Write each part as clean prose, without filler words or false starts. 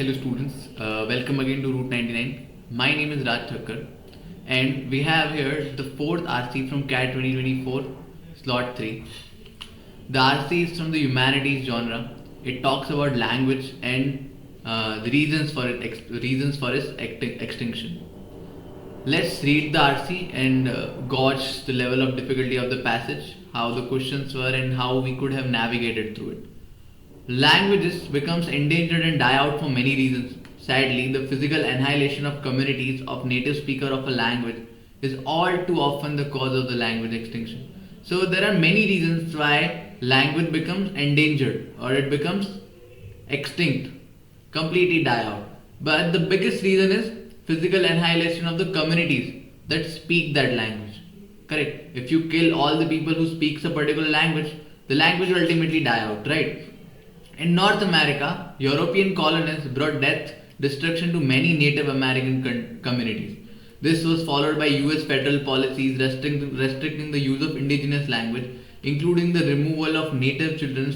Hello students, welcome again to Route 99. My name is Raj Thakkar and we have here the fourth RC from CAT 2024 slot 3. The RC is from the humanities genre. It talks about language and the reasons for its extinction. Let's read the RC and gauge the level of difficulty of the passage, how the questions were and how we could have navigated through it. Languages becomes endangered and die out for many reasons. Sadly, the physical annihilation of communities of native speaker of a language is all too often the cause of the language extinction. So there are many reasons why language becomes endangered or it becomes extinct, completely die out. But the biggest reason is physical annihilation of the communities that speak that language. Correct? If you kill all the people who speaks a particular language, the language will ultimately die out, right? In North America, European colonists brought death, destruction to many Native American communities. This was followed by US federal policies restricting the use of indigenous language, including the removal of native children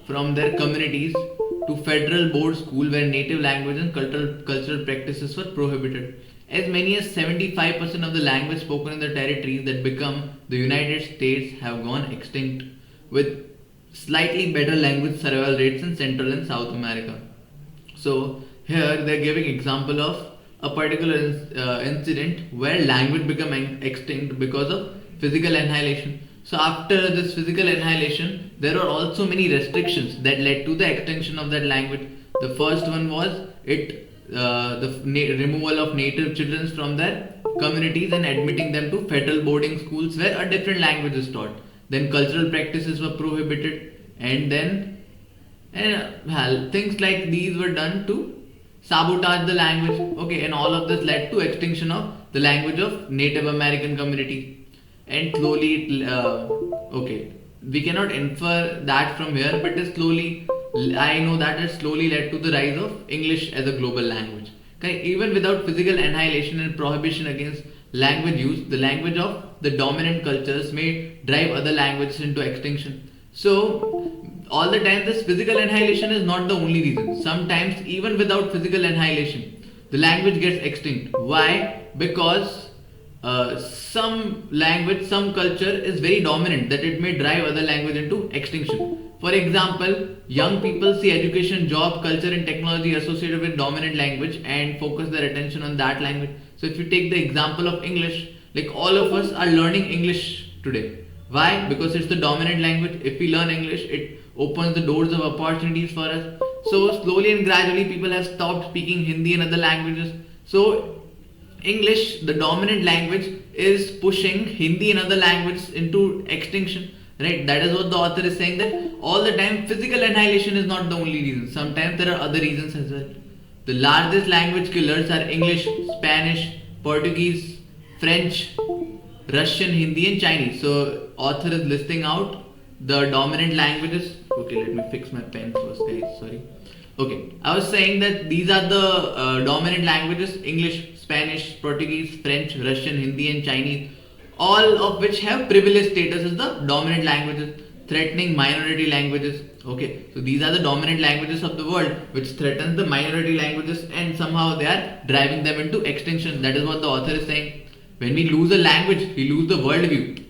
from their communities to federal board school where native language and cultural practices were prohibited. As many as 75% of the language spoken in the territories that become the United States have gone extinct, with slightly better language survival rates in Central and South America. So here they're giving example of a particular incident where language became extinct because of physical annihilation. So after this physical annihilation, there were also many restrictions that led to the extinction of that language. The first one was removal of native children from their communities and admitting them to federal boarding schools where a different language is taught. Then cultural practices were prohibited, and then things like these were done to sabotage the language. Okay, and all of this led to extinction of the language of Native American community. And slowly, we cannot infer that from here, but I know that it slowly led to the rise of English as a global language. Okay, even without physical annihilation and prohibition against language use, the language of the dominant cultures may drive other languages into extinction. So, all the time, this physical annihilation is not the only reason. Sometimes, even without physical annihilation, the language gets extinct. Why? Because some language, some culture is very dominant that it may drive other language into extinction. For example, young people see education, job, culture and technology associated with dominant language and focus their attention on that language. So if you take the example of English, like all of us are learning English today. Why? Because it's the dominant language. If we learn English, it opens the doors of opportunities for us. So slowly and gradually people have stopped speaking Hindi and other languages. So English, the dominant language, is pushing Hindi and other languages into extinction. Right? That is what the author is saying, that all the time physical annihilation is not the only reason. Sometimes there are other reasons as well. The largest language killers are English, Spanish, Portuguese, French, Russian, Hindi and Chinese. So author is listing out the dominant languages. Okay, let me fix my pen first, guys. Sorry. Okay, I was saying that these are the dominant languages: English, Spanish, Portuguese, French, Russian, Hindi and Chinese. All of which have privileged status as the dominant languages, threatening minority languages. Okay, so these are the dominant languages of the world which threatens the minority languages and somehow they are driving them into extinction. That is what the author is saying. When we lose a language, we lose the worldview,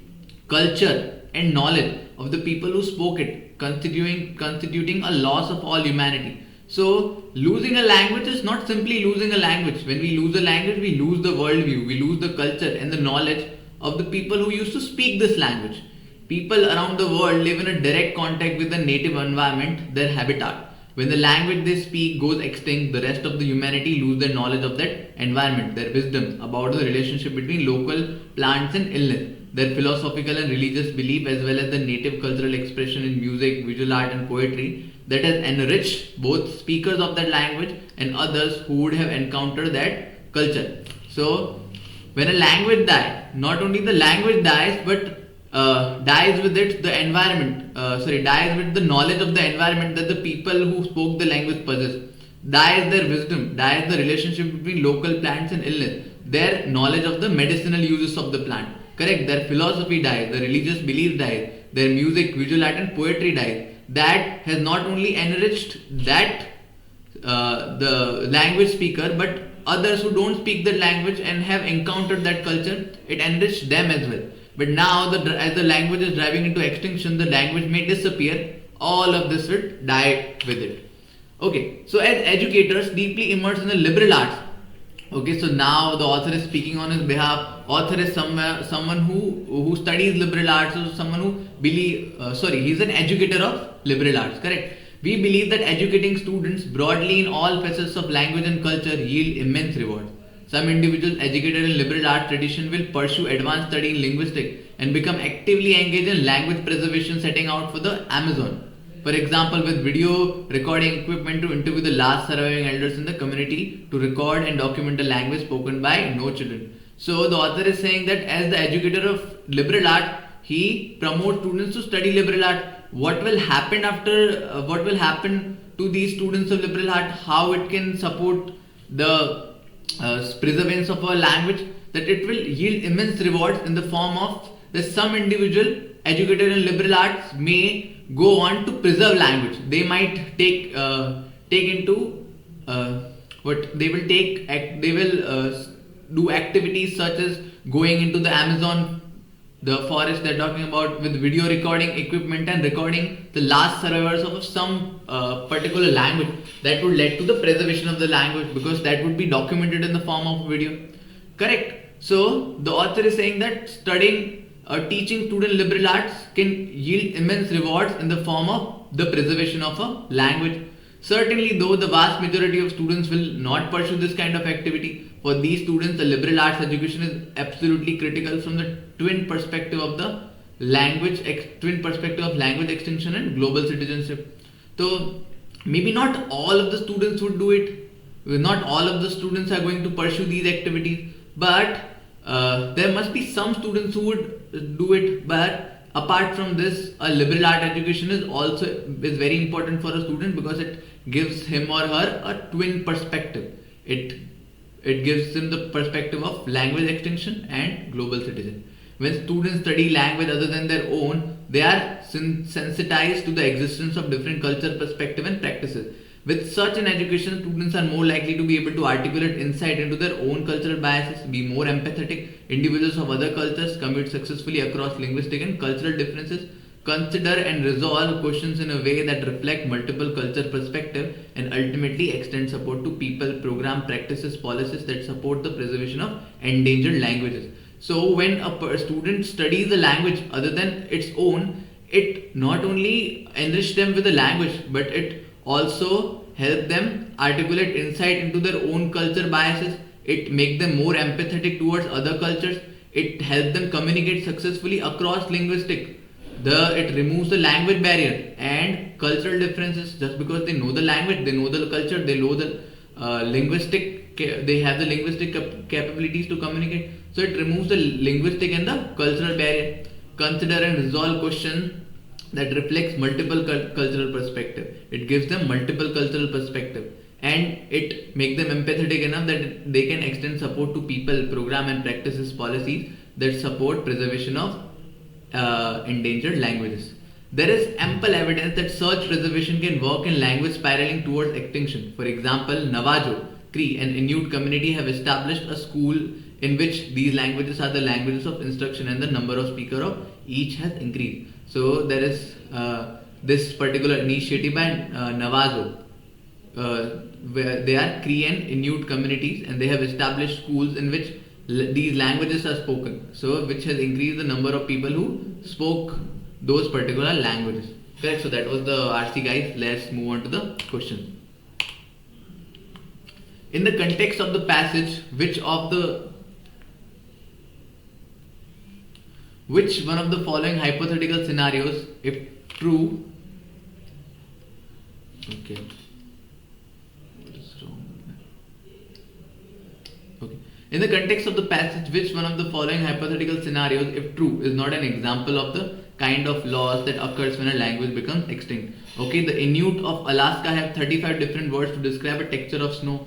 culture and knowledge of the people who spoke it, constituting a loss of all humanity. So losing a language is not simply losing a language. When we lose a language, we lose the worldview, we lose the culture and the knowledge of the people who used to speak this language. People around the world live in a direct contact with the native environment, their habitat. When the language they speak goes extinct, the rest of the humanity lose their knowledge of that environment, their wisdom about the relationship between local plants and illness, their philosophical and religious belief as well as the native cultural expression in music, visual art and poetry that has enriched both speakers of that language and others who would have encountered that culture. So when a language dies, not only the language dies, but dies with it the environment, dies with the knowledge of the environment that the people who spoke the language possess. Dies their wisdom, dies the relationship between local plants and illness, their knowledge of the medicinal uses of the plant. Correct? Their philosophy dies, their religious belief dies, their music, visual art and poetry dies. That has not only enriched that the language speaker, but others who don't speak that language and have encountered that culture, it enriched them as well. But now, as the language is driving into extinction, the language may disappear. All of this will die with it. Okay, so as educators deeply immersed in the liberal arts, okay, so now the author is speaking on his behalf. Author is someone who studies liberal arts, or someone who he's an educator of liberal arts, correct? We believe that educating students broadly in all facets of language and culture yield immense rewards. Some individuals educated in liberal arts tradition will pursue advanced study in linguistics and become actively engaged in language preservation, setting out for the Amazon. For example, with video recording equipment to interview the last surviving elders in the community to record and document the language spoken by no children. So the author is saying that as the educator of liberal art, he promotes students to study liberal art. What will happen what will happen to these students of liberal art? How it can support the preservance of our language? That it will yield immense rewards in the form of that some individual educated in liberal arts may go on to preserve language. They might take into what they will take. They will do activities such as going into the Amazon, the forest they're talking about, with video recording equipment and recording the last survivors of some particular language. That would lead to the preservation of the language, because that would be documented in the form of video. Correct. So the author is saying that studying teaching student liberal arts can yield immense rewards in the form of the preservation of a language. Certainly, though, the vast majority of students will not pursue this kind of activity. For these students, the liberal arts education is absolutely critical from the twin perspective of language extinction and global citizenship. So maybe not all of the students would do it. Not all of the students are going to pursue these activities, but there must be some students who would do it. But apart from this, a liberal art education is very important for a student, because it gives him or her a twin perspective. It gives them the perspective of language extinction and global citizen. When students study language other than their own, they are sensitized to the existence of different culture, perspective and practices. With such an education, students are more likely to be able to articulate insight into their own cultural biases, be more empathetic. Individuals of other cultures commute successfully across linguistic and cultural differences, consider and resolve questions in a way that reflect multiple culture perspective, and ultimately extend support to people, program, practices, policies that support the preservation of endangered languages. So when a student studies a language other than its own, it not only enriches them with the language, but it also help them articulate insight into their own culture biases. It make them more empathetic towards other cultures. It helps them communicate successfully across linguistic. It removes the language barrier and cultural differences. Just because they know the language, they know the culture, they know the they have the linguistic capabilities to communicate. So it removes the linguistic and the cultural barrier. Consider and resolve questions that reflects multiple cultural perspective. It gives them multiple cultural perspective, and it make them empathetic enough that they can extend support to people, program and practices, policies that support preservation of endangered languages. There is ample evidence that such preservation can work in language spiraling towards extinction. For example, Navajo, Cree and Inuit community have established a school in which these languages are the languages of instruction, and the number of speakers of each has increased. So there is this particular initiative by Navajo, where they are Cree and Inuit communities, and they have established schools in which these languages are spoken. So which has increased the number of people who spoke those particular languages. Correct. So that was the RC, guys. Let's move on to the question. In the context of the passage, which one of the following hypothetical scenarios, if true, okay, what is wrong? Okay. In the context of the passage, which one of the following hypothetical scenarios, if true, is not an example of the kind of loss that occurs when a language becomes extinct? Okay, the Inuit of Alaska have 35 different words to describe a texture of snow.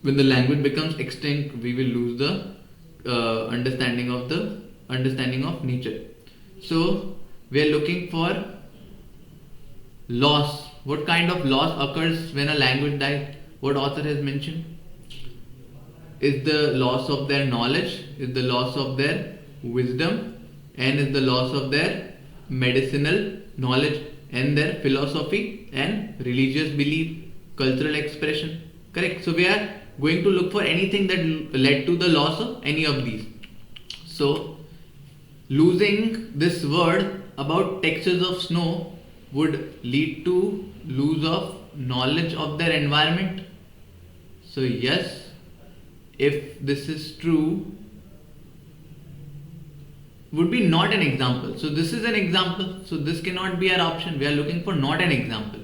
When the language becomes extinct, we will lose the understanding of nature. So we are looking for loss. What kind of loss occurs when a language dies? What author has mentioned? Is the loss of their knowledge, is the loss of their wisdom, and is the loss of their medicinal knowledge and their philosophy and religious belief, cultural expression. Correct. So we are going to look for anything that led to the loss of any of these. So losing this word about textures of snow would lead to lose of knowledge of their environment. So yes, if this is true, would be not an example. So this is an example. So this cannot be our option. We are looking for not an example.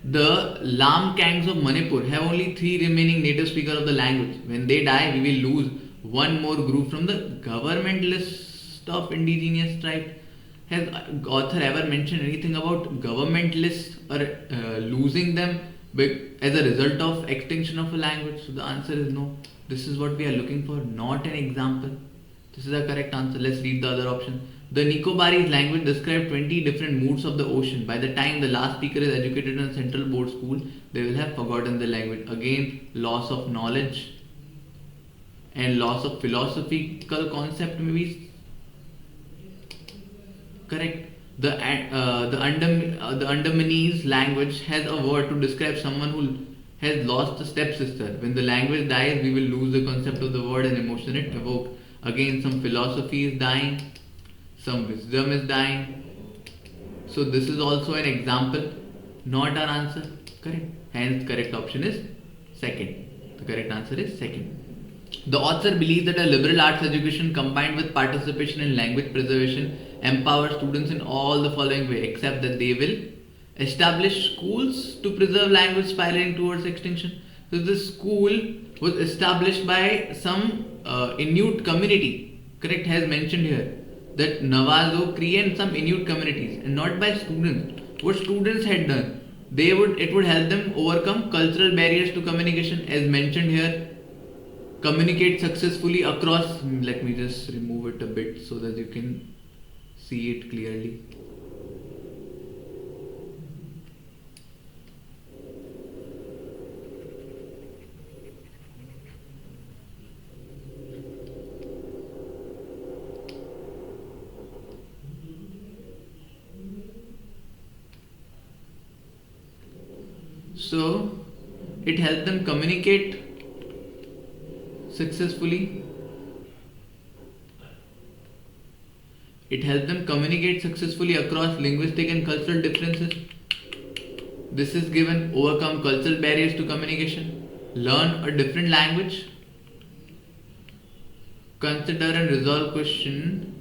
The Lamkangs of Manipur have only 3 remaining native speakers of the language. When they die, we will lose one more group from the government list of indigenous tribes. Has author ever mentioned anything about government list or losing them as a result of extinction of a language? So the answer is no. This is what we are looking for, not an example. This is the correct answer. Let's read the other option. The Nicobarese language describes 20 different moods of the ocean. By the time the last speaker is educated in a central board school, they will have forgotten the language. Again, loss of knowledge and loss of philosophical concept maybe. Correct. The Andamanese language has a word to describe someone who has lost a stepsister. When the language dies, we will lose the concept of the word and emotion it evokes. Again, some philosophy is dying, some wisdom is dying. So this is also an example, not our answer. Correct. Hence, correct option is second. The correct answer is second. The author believes that a liberal arts education combined with participation in language preservation empowers students in all the following way, except that they will establish schools to preserve language spiraling towards extinction. So this school was established by some Inuit community, correct, has mentioned here that Navajo Cree and some Inuit communities, and not by students. What students had done, it would help them overcome cultural barriers to communication, as mentioned here. Communicate successfully across. Let me just remove it a bit so that you can see it clearly. So it helped them communicate successfully. It helped them communicate successfully across linguistic and cultural differences. This is given: overcome cultural barriers to communication, learn a different language, consider and resolve question.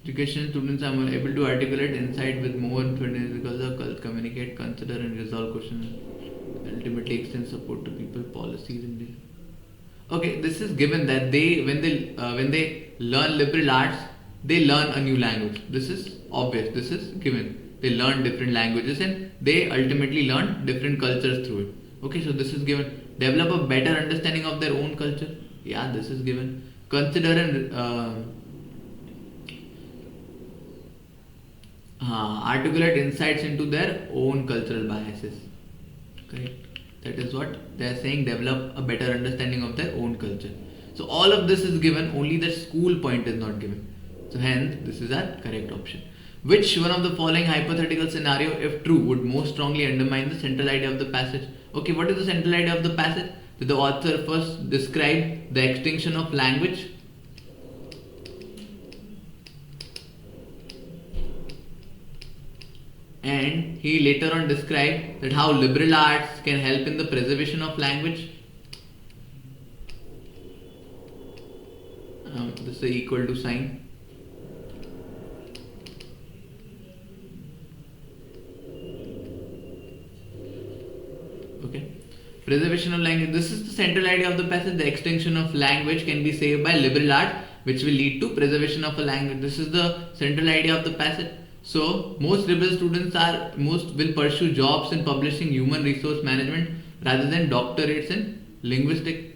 Education students are more able to articulate insight with more confidence because of communicate, consider and resolve questions. Ultimately extend support to people, policies and okay, this is given that when they learn liberal arts, they learn a new language. This is obvious. This is given. They learn different languages and they ultimately learn different cultures through it. Okay, so this is given. Develop a better understanding of their own culture. Yeah, this is given. Consider and articulate insights into their own cultural biases. Correct. That is what they are saying. Develop a better understanding of their own culture. So all of this is given. Only the school point is not given. So hence this is our correct option. Which one of the following hypothetical scenario, if true, would most strongly undermine the central idea of the passage? Okay, what is the central idea of the passage? That the author first described the extinction of language. And he later on described that how liberal arts can help in the preservation of language. This is the equal to sign. Okay. Preservation of language. This is the central idea of the passage. The extinction of language can be saved by liberal arts, which will lead to preservation of a language. This is the central idea of the passage. So most liberal students will pursue jobs in publishing, human resource management rather than doctorates in linguistics.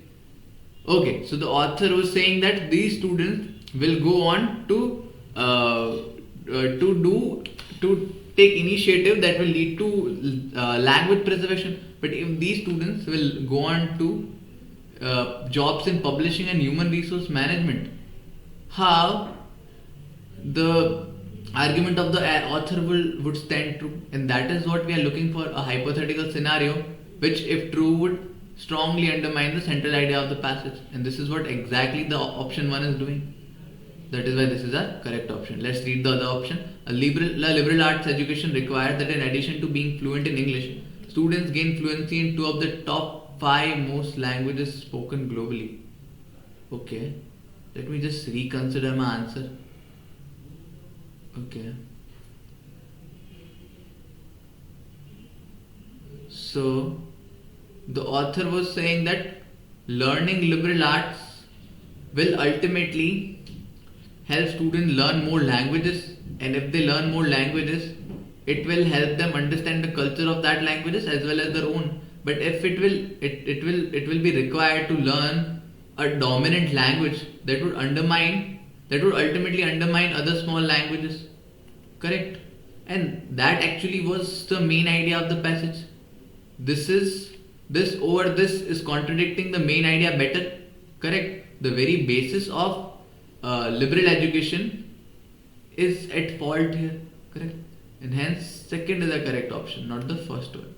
Okay, so the author was saying that these students will go on to take initiative that will lead to language preservation. But if these students will go on to jobs in publishing and human resource management, how the argument of the author would stand true? And that is what we are looking for, a hypothetical scenario which, if true, would strongly undermine the central idea of the passage. And this is what exactly the option 1 is doing. That is why this is a correct option. Let's read the other option. A liberal arts education requires that in addition to being fluent in English, students gain fluency in 2 of the top 5 most languages spoken globally. Okay, let me just reconsider my answer. Okay. So, the author was saying that learning liberal arts will ultimately help students learn more languages, and if they learn more languages, it will help them understand the culture of that languages as well as their own. But if it will be required to learn a dominant language, that would ultimately undermine other small languages. Correct? And that actually was the main idea of the passage. This is contradicting the main idea better. Correct? The very basis of liberal education is at fault here. Correct? And hence second is the correct option, not the first one.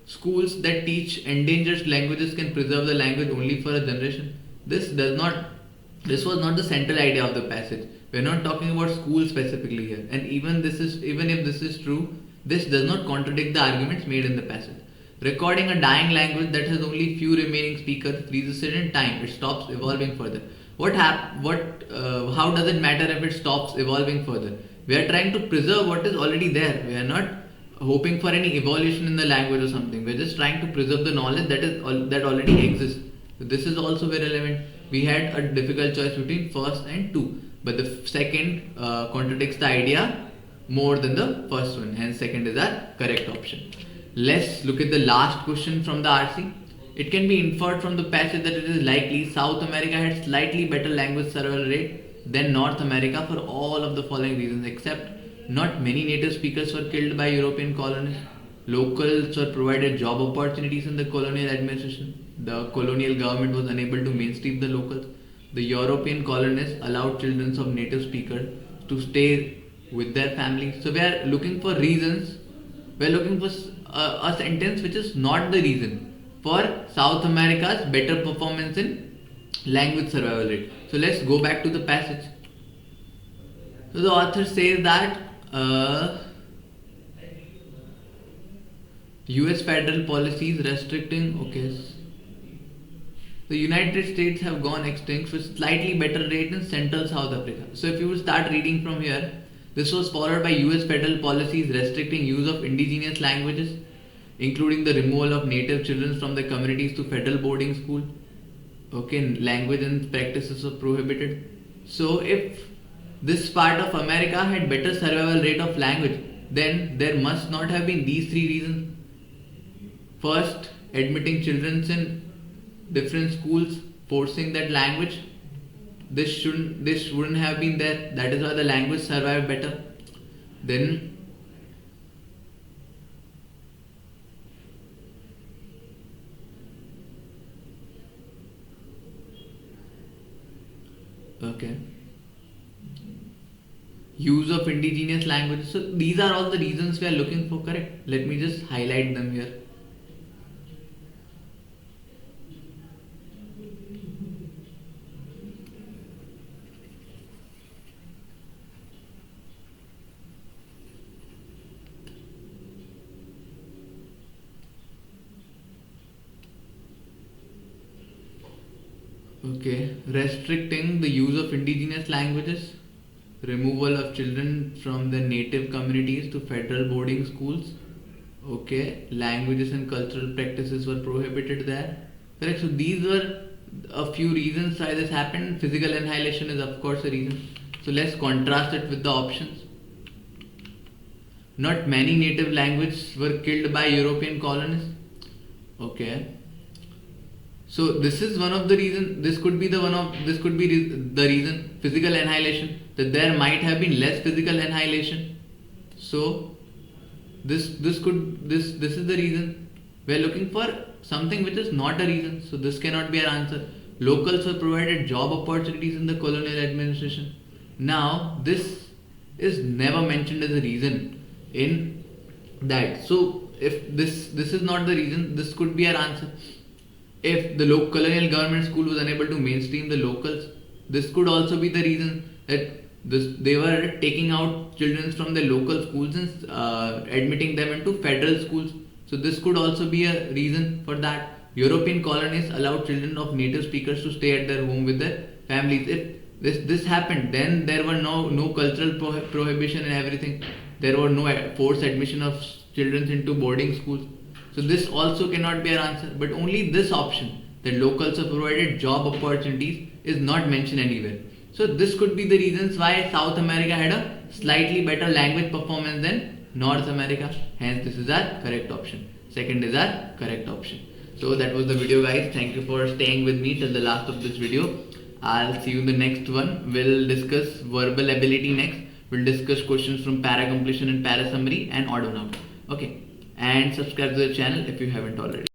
Schools that teach endangered languages can preserve the language only for a generation. This was not the central idea of the passage. We are not talking about schools specifically here. And even if this is true, this does not contradict the arguments made in the passage. Recording a dying language that has only few remaining speakers freezes it in time. It stops evolving further. How does it matter if it stops evolving further? We are trying to preserve what is already there. We are not hoping for any evolution in the language or something. We are just trying to preserve the knowledge that already exists. So this is also very relevant. We had a difficult choice between first and 2, but the second contradicts the idea more than the first one. Hence second is our correct option. Let's look at the last question from the RC. It can be inferred from the passage that it is likely South America had slightly better language survival rate than North America for all of the following reasons, except not many native speakers were killed by European colonists. Locals were provided job opportunities in the colonial administration. The colonial government was unable to mainstream the locals. The European colonists allowed children of native speakers to stay with their families. So we are looking for reasons. We are looking for a sentence which is not the reason for South America's better performance in language survival rate. So let's go back to the passage. So the author says that US federal policies restricting, the United States have gone extinct with slightly better rate in Central South Africa. So if you start reading from here, this was followed by US federal policies restricting use of indigenous languages, including the removal of native children from the communities to federal boarding school. Language and practices were prohibited. So if this part of America had better survival rate of language, then there must not have been these 3 reasons. First, admitting children in different schools, forcing that language. This wouldn't have been there. That is why the language survived better. Then use of indigenous languages. So these are all the reasons we are looking for, correct? Let me just highlight them here. Restricting the use of indigenous languages, removal of children from the native communities to federal boarding schools. Languages and cultural practices were prohibited there. Correct. So these were a few reasons why this happened. Physical annihilation is of course a reason. So let's contrast it with the options. Not many native languages were killed by European colonists. So this is one of the reasons. This could be the reason, physical annihilation, that there might have been less physical annihilation. So this is the reason. We are looking for something which is not a reason, so this cannot be our answer. Locals were provided job opportunities in the colonial administration. Now this is never mentioned as a reason in that. So if this is not the reason, this could be our answer. If the colonial government school was unable to mainstream the locals, this could also be the reason that they were taking out children from the local schools and admitting them into federal schools. So this could also be a reason for that. European colonies allowed children of native speakers to stay at their home with their families. If this happened, then there were no cultural prohibition and everything. There were no forced admission of children into boarding schools. So this also cannot be our answer. But only this option, that locals are provided job opportunities, is not mentioned anywhere. So this could be the reasons why South America had a slightly better language performance than North America. Hence this is our correct option. Second is our correct option. So that was the video, guys. Thank you for staying with me till the last of this video. I'll see you in the next one. We'll discuss verbal ability next. We'll discuss questions from para completion and para summary and odd one out. Okay. And subscribe to the channel if you haven't already.